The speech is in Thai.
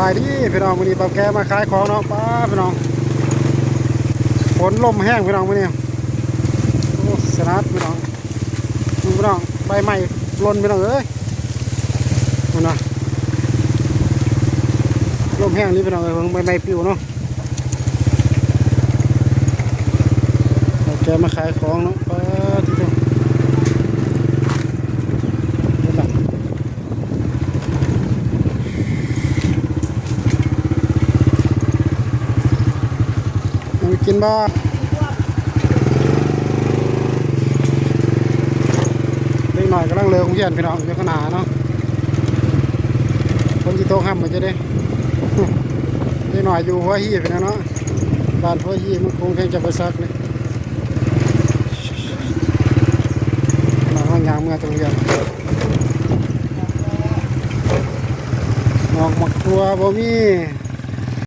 ายดีพี่น้องวันนี้ป้าแกมาขายของเนาะป้าพี่น้องฝนลมแห้งพี่น้องวันนี้โอ้สนัดพี่น้องพี่น้องใบใหม่หล่นพี่น้องเอ้ยมันนะลมแห้งนี่พี่น้องเอ้ยใบใหม่ปลิวเนาะป้าแกมาขายของเนาะป้าที่ตรงกินบ้าเล็กหน่อยกำลังเลือของเย็นพี่น้องเยอะขนาดเนาะคนที่โตห้ามมันจะได้เล็กหน่อยอยู่หัวหีบนะเนาะบ้านหัวหีบมันคงแข่งจะไปซักเลยมาห้องยางเมื่อตรงเรียนมองหมักตัวบ่มี